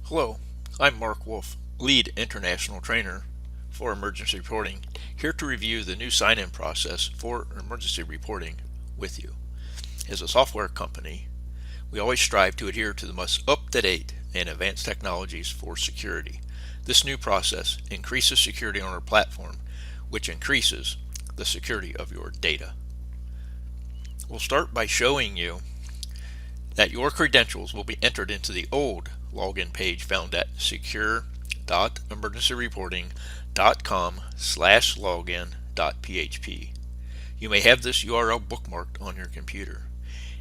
Hello, I'm Mark Wolf, Lead International Trainer for Emergency Reporting, here to review the new sign-in process for emergency reporting with you. As a software company, we always strive to adhere to the most up-to-date and advanced technologies for security. This new process increases security on our platform, which increases the security of your data. We'll start by showing you that your credentials will be entered into the old login page found at secure.emergencyreporting.com/login.php. You may have this URL bookmarked on your computer.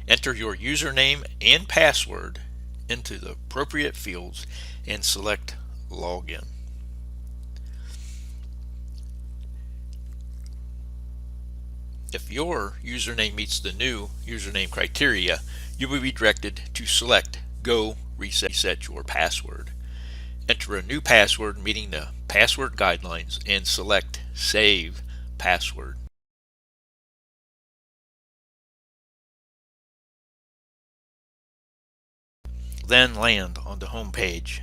Enter your username and password into the appropriate fields and select Login. If your username meets the new username criteria, you will be directed to select Go Reset Your Password. Enter a new password meeting the password guidelines and select Save Password. Then land on the home page.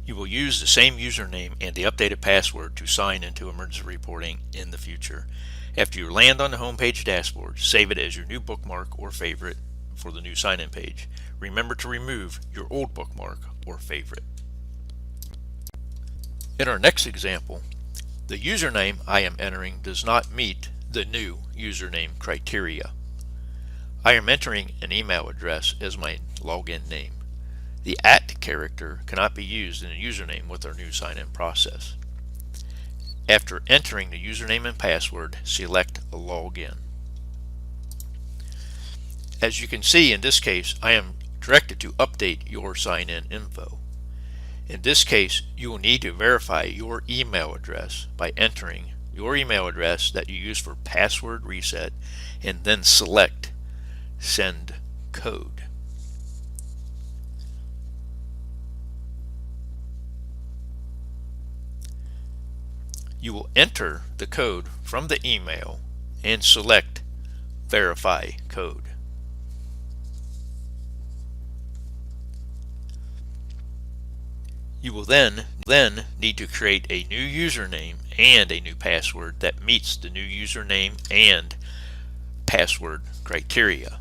You will use the same username and the updated password to sign into emergency reporting in the future. After you land on the homepage dashboard, save it as your new bookmark or favorite for the new sign-in page. Remember to remove your old bookmark or favorite. In our next example, the username I am entering does not meet the new username criteria. I am entering an email address as my login name. The @ character cannot be used in a username with our new sign-in process. After entering the username and password, select Login. As you can see, in this case, I am directed to update your sign-in info. In this case, you will need to verify your email address by entering your email address that you use for password reset and then select Send Code. You will enter the code from the email and select Verify Code. You will then need to create a new username and a new password that meets the new username and password criteria.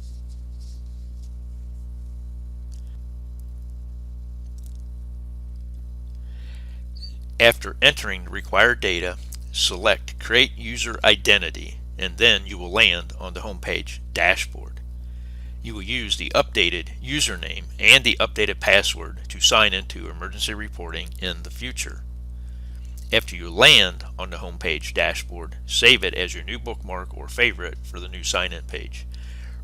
After entering the required data, select Create User Identity, and then you will land on the homepage dashboard. You will use the updated username and the updated password to sign into emergency reporting in the future. After you land on the homepage dashboard, save it as your new bookmark or favorite for the new sign-in page.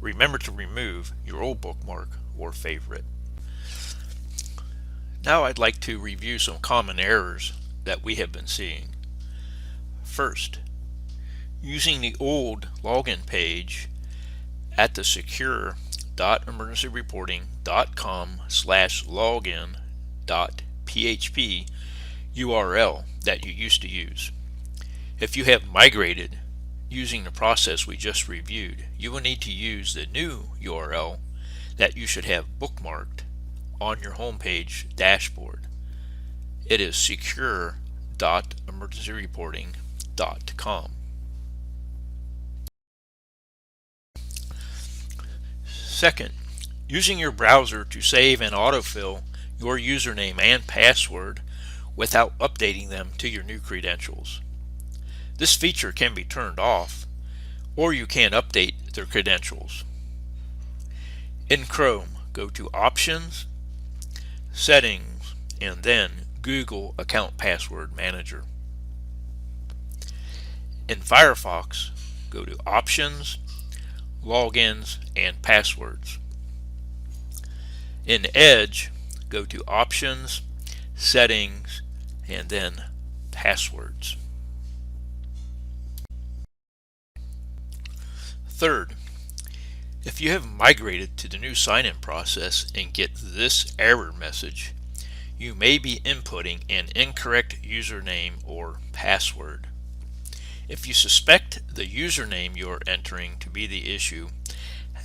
Remember to remove your old bookmark or favorite. Now I'd like to review some common errors that we have been seeing. First, using the old login page at the secure.emergencyreporting.com/login.php URL that you used to use. If you have migrated using the process we just reviewed, you will need to use the new URL that you should have bookmarked on your homepage dashboard. It is secure.emergencyreporting.com. Second, using your browser to save and autofill your username and password without updating them to your new credentials. This feature can be turned off, or you can update their credentials. In Chrome, go to Options, Settings, and then Google Account Password Manager. In Firefox, go to Options, Logins, and Passwords. In Edge, go to Options, Settings, and then Passwords. Third, if you have migrated to the new sign-in process and get this error message, you may be inputting an incorrect username or password. If you suspect the username you are entering to be the issue,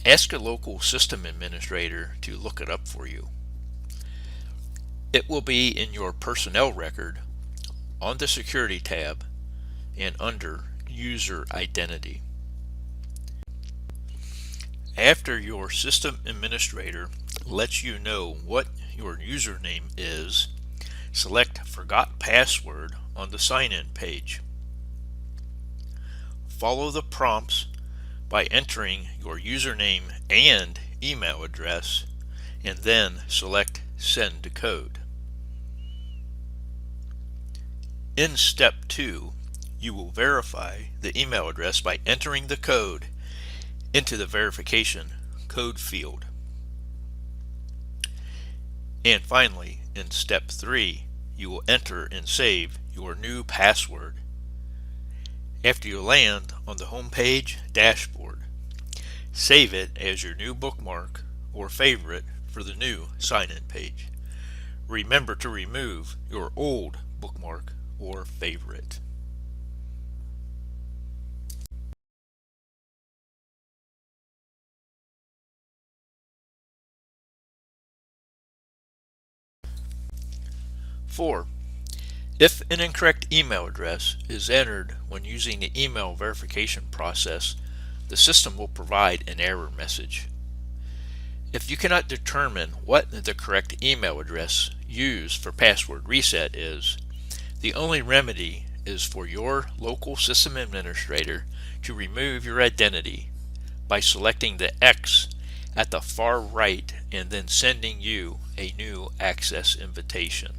ask a local system administrator to look it up for you. It will be in your personnel record on the Security tab and under User Identity. After your system administrator lets you know what your username is, select Forgot Password on the sign-in page. Follow the prompts by entering your username and email address, and then select Send to Code. In Step 2, you will verify the email address by entering the code into the verification code field. And finally, in Step 3, you will enter and save your new password. After you land on the home page dashboard, save it as your new bookmark or favorite for the new sign-in page. Remember to remove your old bookmark or favorite. Four, if an incorrect email address is entered when using the email verification process, the system will provide an error message. If you cannot determine what the correct email address used for password reset is, the only remedy is for your local system administrator to remove your identity by selecting the X at the far right and then sending you a new access invitation.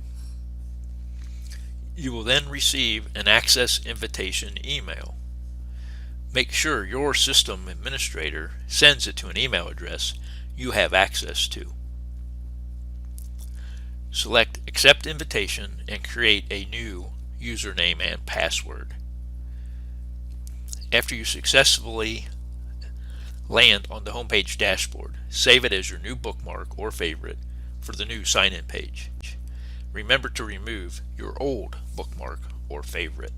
You will then receive an access invitation email. Make sure your system administrator sends it to an email address you have access to. Select Accept Invitation and create a new username and password. After you successfully land on the homepage dashboard, save it as your new bookmark or favorite for the new sign-in page. Remember to remove your old bookmark or favorite.